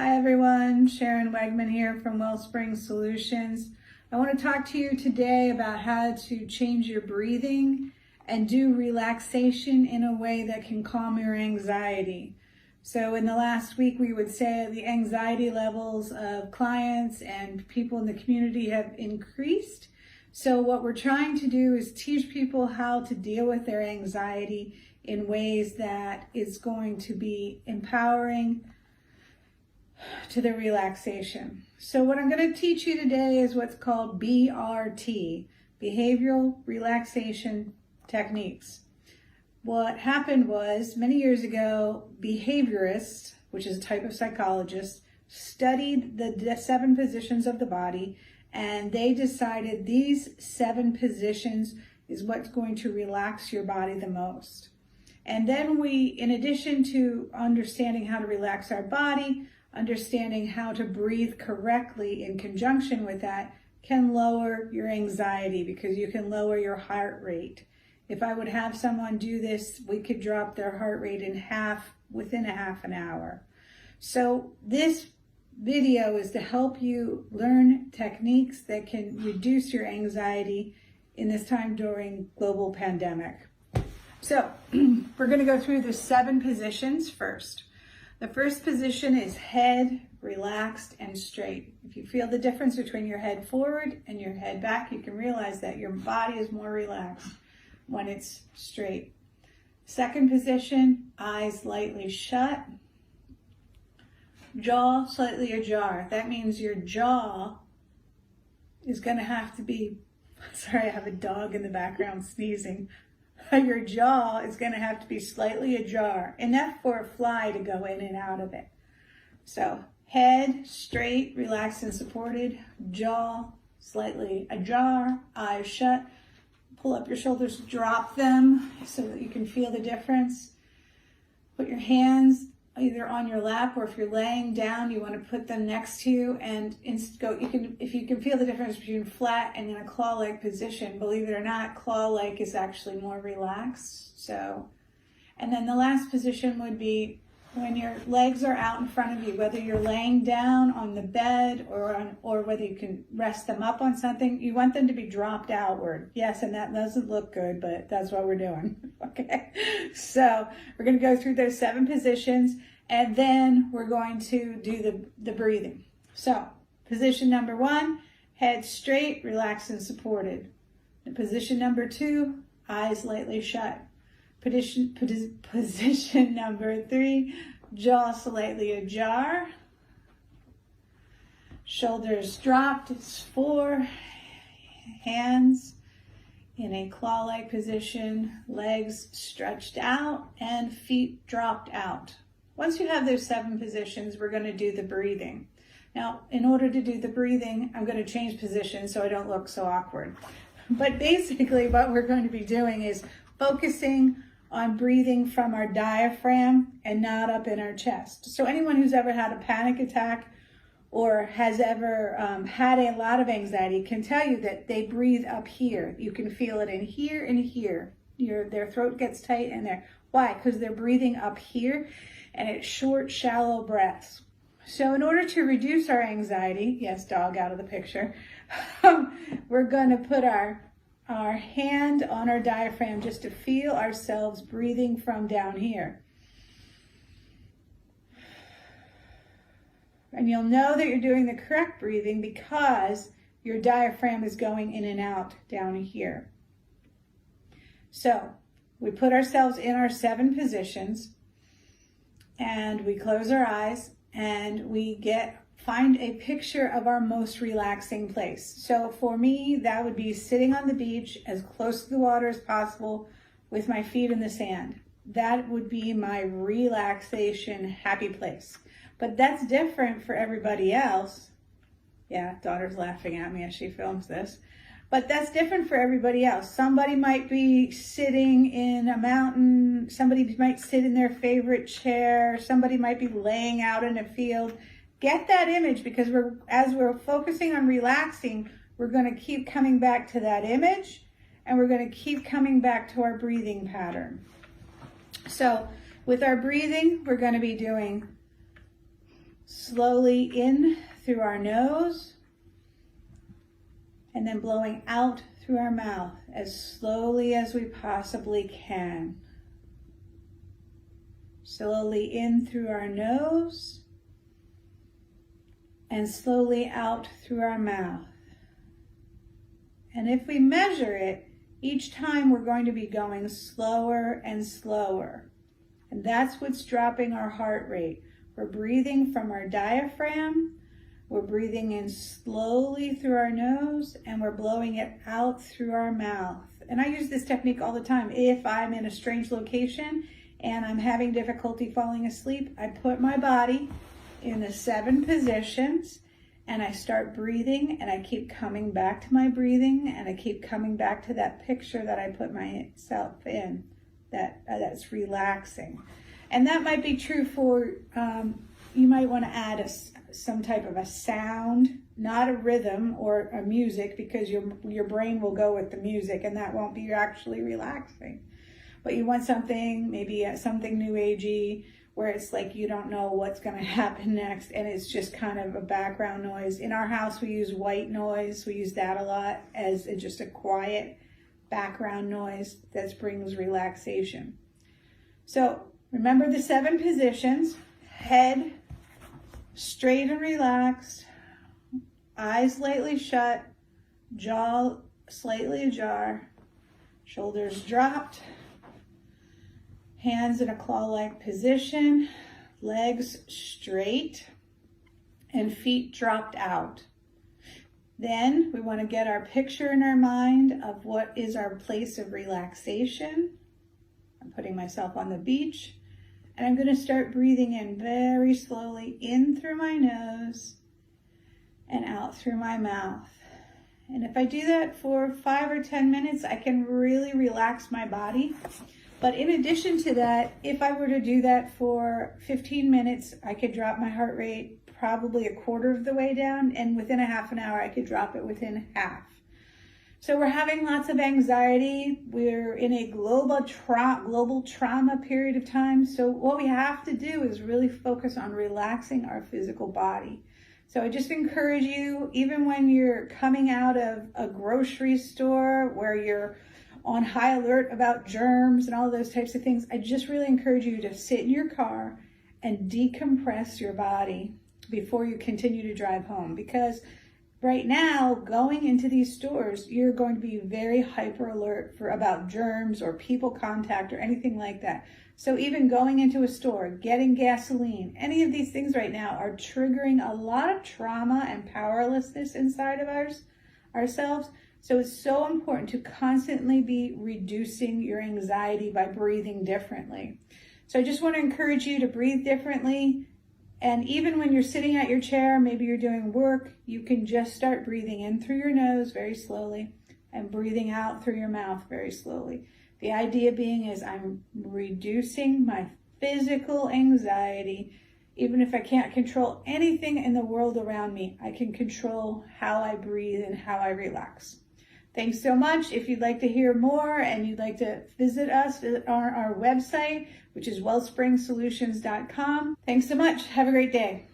Hi everyone, Sharon Wegman here from Wellspring Solutions. I want to talk to you today about how to change your breathing and do relaxation in a way that can calm your anxiety. So in the last week, we would say the anxiety levels of clients and people in the community have increased. So what we're trying to do is teach people how to deal with their anxiety in ways that is going to be empowering to the relaxation. So what I'm going to teach you today is what's called BRT, Behavioral Relaxation Techniques. What happened was, many years ago, behaviorists, which is a type of psychologist, studied the 7 positions of the body, and they decided these 7 positions is what's going to relax your body the most. And then we, in addition to understanding how to relax our body, understanding how to breathe correctly in conjunction with that can lower your anxiety because you can lower your heart rate. If I would have someone do this, we could drop their heart rate in half within a half an hour. So this video is to help you learn techniques that can reduce your anxiety in this time during global pandemic. So we're going to go through the 7 positions first. The first position is head relaxed and straight. If you feel the difference between your head forward and your head back, you can realize that your body is more relaxed when it's straight. Second position, eyes lightly shut, jaw slightly ajar. That means your jaw is going to have to be, sorry, I have a dog in the background sneezing. Your jaw is going to have to be slightly ajar, enough for a fly to go in and out of it. So head straight, relaxed and supported, jaw slightly ajar, eyes shut. Pull up your shoulders, drop them so that you can feel the difference. Put your hands either on your lap, or if you're laying down, you want to put them next to you and go. If you can feel the difference between flat and in a claw-like position, believe it or not, claw-like is actually more relaxed. So, and then the last position would be when your legs are out in front of you, whether you're laying down on the bed or whether you can rest them up on something, you want them to be dropped outward. Yes, and that doesn't look good, but that's what we're doing. Okay, so we're going to go through those 7 positions, and then we're going to do the breathing. So position number 1, head straight, relaxed and supported. Position number 2, eyes lightly shut. Position number 3, jaw slightly ajar, shoulders dropped. It's 4, hands in a claw-like position, legs stretched out and feet dropped out. Once you have those 7 positions, we're going to do the breathing. Now, in order to do the breathing, I'm going to change positions so I don't look so awkward. But basically what we're going to be doing is focusing on breathing from our diaphragm and not up in our chest. So anyone who's ever had a panic attack or has ever had a lot of anxiety can tell you that they breathe up here. You can feel it in here and here. Their throat gets tight in there. Why? Because they're breathing up here, and it's short, shallow breaths. So in order to reduce our anxiety, yes, dog out of the picture, we're going to put our hand on our diaphragm just to feel ourselves breathing from down here. And you'll know that you're doing the correct breathing because your diaphragm is going in and out down here. So we put ourselves in our 7 positions, and we close our eyes, and we find a picture of our most relaxing place. So for me, that would be sitting on the beach as close to the water as possible with my feet in the sand. That would be my relaxation, happy place. But that's different for everybody else. Yeah, daughter's laughing at me as she films this. But that's different for everybody else. Somebody might be sitting in a mountain. Somebody might sit in their favorite chair. Somebody might be laying out in a field. Get that image, because as we're focusing on relaxing, we're going to keep coming back to that image, and we're going to keep coming back to our breathing pattern. So with our breathing, we're going to be doing slowly in through our nose and then blowing out through our mouth as slowly as we possibly can. Slowly in through our nose and slowly out through our mouth. And if we measure it, each time we're going to be going slower and slower. And that's what's dropping our heart rate. We're breathing from our diaphragm. We're breathing in slowly through our nose and we're blowing it out through our mouth. And I use this technique all the time. If I'm in a strange location and I'm having difficulty falling asleep, I put my body in the 7 positions and I start breathing and I keep coming back to my breathing and I keep coming back to that picture that I put myself in that's relaxing. And that might be true for, you might want to add some type of a sound, not a rhythm or a music, because your brain will go with the music and that won't be actually relaxing. But you want something, maybe something new agey, where it's like you don't know what's going to happen next and it's just kind of a background noise. In our house, we use white noise. We use that a lot as just a quiet background noise that brings relaxation. So remember the 7 positions: head straight and relaxed, eyes lightly shut, jaw slightly ajar, shoulders dropped, hands in a claw-like position, legs straight, and feet dropped out. Then we want to get our picture in our mind of what is our place of relaxation. I'm putting myself on the beach, and I'm going to start breathing in very slowly, in through my nose and out through my mouth. And if I do that for 5 or 10 minutes, I can really relax my body. But in addition to that, if I were to do that for 15 minutes, I could drop my heart rate probably a quarter of the way down, and within a half an hour, I could drop it within half. So we're having lots of anxiety. We're in a global trauma period of time. So what we have to do is really focus on relaxing our physical body. So I just encourage you, even when you're coming out of a grocery store where you're on high alert about germs and all those types of things, I just really encourage you to sit in your car and decompress your body before you continue to drive home. Because right now, going into these stores, you're going to be very hyper alert about germs or people contact or anything like that. So even going into a store, getting gasoline, any of these things right now are triggering a lot of trauma and powerlessness inside of ourselves. So it's so important to constantly be reducing your anxiety by breathing differently. So I just want to encourage you to breathe differently. And even when you're sitting at your chair, maybe you're doing work, you can just start breathing in through your nose very slowly and breathing out through your mouth very slowly. The idea being is I'm reducing my physical anxiety. Even if I can't control anything in the world around me, I can control how I breathe and how I relax. Thanks so much. If you'd like to hear more and you'd like to visit us on our website, which is wellspringsolutions.com. Thanks so much. Have a great day.